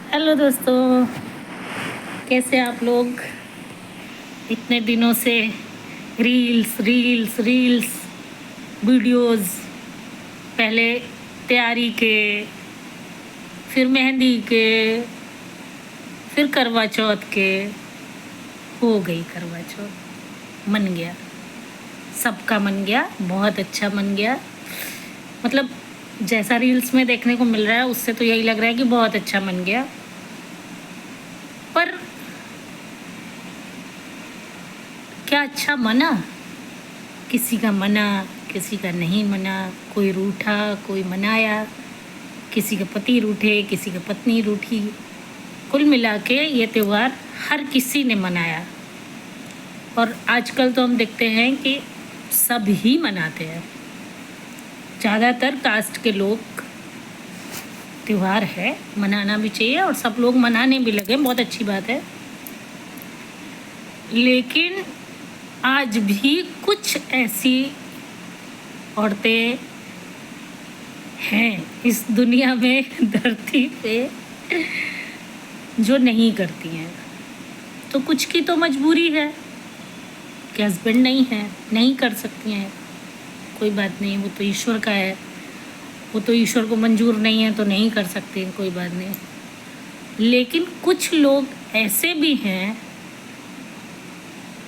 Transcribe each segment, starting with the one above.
Hello दोस्तों, कैसे आप लोग? इतने दिनों से रील्स रील्स रील्स वीडियोस, पहले तैयारी के, फिर मेहंदी के, फिर करवा चौथ के। हो गई करवा चौथ, मन गया, सबका मन गया, बहुत अच्छा मन गया। मतलब जैसा रील्स में देखने को मिल रहा है उससे तो यही लग रहा है कि बहुत अच्छा मन गया। पर क्या अच्छा मना? किसी का मना, किसी का नहीं मना, कोई रूठा, कोई मनाया, किसी के पति रूठे, किसी की पत्नी रूठी। कुल मिला के ये त्यौहार हर किसी ने मनाया। और आजकल तो हम देखते हैं कि सब ही मनाते हैं। ज़्यादातर कास्ट के लोग, त्यौहार है, मनाना भी चाहिए और सब लोग मनाने भी लगे, बहुत अच्छी बात है। लेकिन आज भी कुछ ऐसी औरतें हैं इस दुनिया में, धरती पे, जो नहीं करती हैं। तो कुछ की तो मजबूरी है कि हस्बैंड नहीं है, नहीं कर सकती हैं, कोई बात नहीं, वो तो ईश्वर का है, वो तो ईश्वर को मंजूर नहीं है तो नहीं कर सकते, कोई बात नहीं। लेकिन कुछ लोग ऐसे भी हैं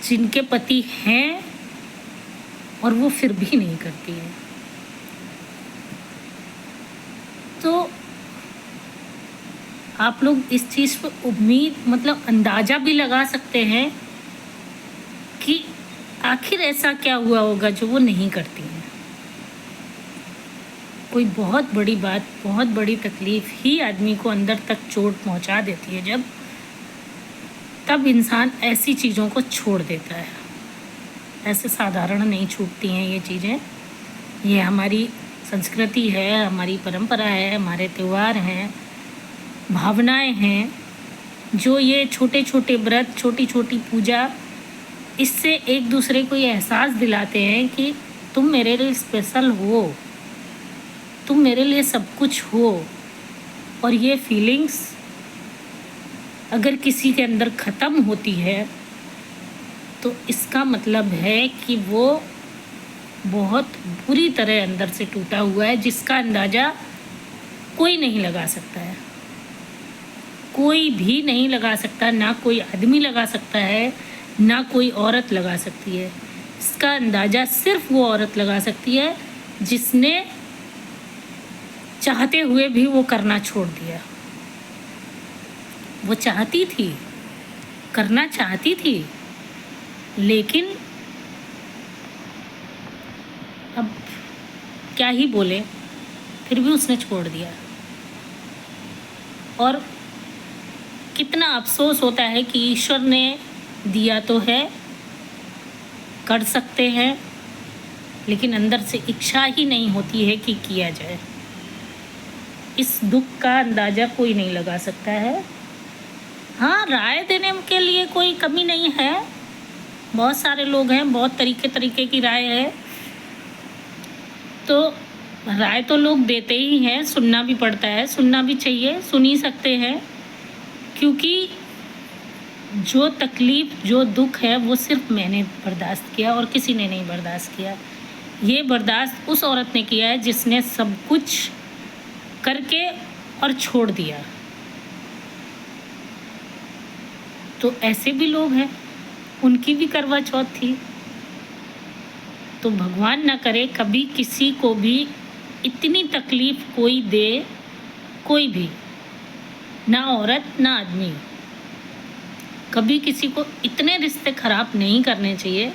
जिनके पति हैं और वो फिर भी नहीं करती है। तो आप लोग इस चीज़ पर उम्मीद, मतलब अंदाज़ा भी लगा सकते हैं कि आखिर ऐसा क्या हुआ होगा जो वो नहीं करती हैं। कोई बहुत बड़ी बात, बहुत बड़ी तकलीफ़ ही आदमी को अंदर तक चोट पहुंचा देती है जब, तब इंसान ऐसी चीज़ों को छोड़ देता है। ऐसे साधारण नहीं छूटती हैं ये चीज़ें। ये हमारी संस्कृति है, हमारी परंपरा है, हमारे त्यौहार हैं, भावनाएं हैं, जो ये छोटे छोटे व्रत, छोटी छोटी पूजा, इससे एक दूसरे को ये एहसास दिलाते हैं कि तुम मेरे लिए स्पेशल हो, तुम मेरे लिए सब कुछ हो। और ये फीलिंग्स अगर किसी के अंदर ख़त्म होती है तो इसका मतलब है कि वो बहुत बुरी तरह अंदर से टूटा हुआ है, जिसका अंदाज़ा कोई नहीं लगा सकता है। कोई भी नहीं लगा सकता, ना कोई आदमी लगा सकता है, ना कोई औरत लगा सकती है। इसका अंदाज़ा सिर्फ वो औरत लगा सकती है जिसने चाहते हुए भी वो करना छोड़ दिया। वो चाहती थी, करना चाहती थी, लेकिन अब क्या ही बोले, फिर भी उसने छोड़ दिया। और कितना अफसोस होता है कि ईश्वर ने दिया तो है, कर सकते हैं, लेकिन अंदर से इच्छा ही नहीं होती है कि किया जाए। इस दुख का अंदाज़ा कोई नहीं लगा सकता है। हाँ, राय देने के लिए कोई कमी नहीं है, बहुत सारे लोग हैं, बहुत तरीके की राय है। तो राय तो लोग देते ही हैं, सुनना भी पड़ता है, सुनना भी चाहिए, सुन ही सकते हैं। क्योंकि जो तकलीफ़, जो दुख है, वो सिर्फ मैंने बर्दाश्त किया और किसी ने नहीं बर्दाश्त किया। ये बर्दाश्त उस औरत ने किया है जिसने सब कुछ करके और छोड़ दिया। तो ऐसे भी लोग हैं, उनकी भी करवा चौथ थी। तो भगवान ना करे कभी किसी को भी इतनी तकलीफ़ कोई दे, कोई भी, ना औरत ना आदमी। कभी किसी को इतने रिश्ते ख़राब नहीं करने चाहिए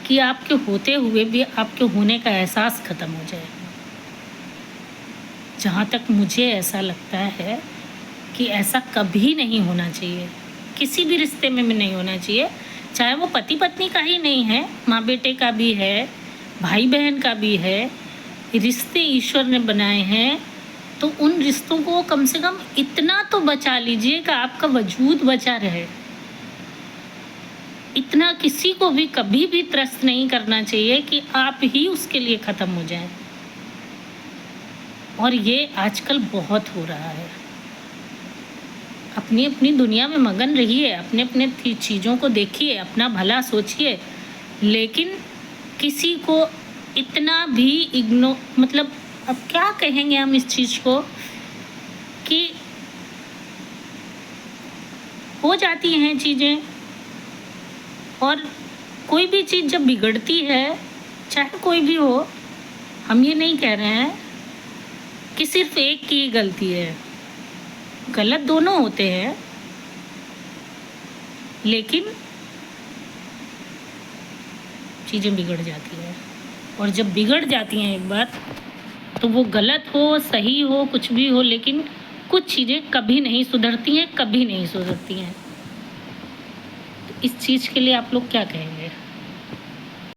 कि आपके होते हुए भी आपके होने का एहसास ख़त्म हो जाए। जहाँ तक मुझे ऐसा लगता है कि ऐसा कभी नहीं होना चाहिए, किसी भी रिश्ते में भी नहीं होना चाहिए। चाहे वो पति पत्नी का ही नहीं है, माँ बेटे का भी है, भाई बहन का भी है। रिश्ते ईश्वर ने बनाए हैं, तो उन रिश्तों को कम से कम इतना तो बचा लीजिए कि आपका वजूद बचा रहे। इतना किसी को भी कभी भी त्रस्त नहीं करना चाहिए कि आप ही उसके लिए ख़त्म हो जाएं। और ये आजकल बहुत हो रहा है। अपनी अपनी दुनिया में मगन रहिए, अपने अपने चीज़ों को देखिए, अपना भला सोचिए, लेकिन किसी को इतना भी मतलब अब क्या कहेंगे हम इस चीज़ को कि हो जाती हैं चीज़ें, और कोई भी चीज़ जब बिगड़ती है, चाहे कोई भी हो, हम ये नहीं कह रहे हैं कि सिर्फ एक की गलती है, गलत दोनों होते हैं, लेकिन चीज़ें बिगड़ जाती हैं। और जब बिगड़ जाती हैं एक बार, तो वो गलत हो सही हो कुछ भी हो, लेकिन कुछ चीज़ें कभी नहीं सुधरती हैं, कभी नहीं सुधरती हैं। तो इस चीज़ के लिए आप लोग क्या कहेंगे?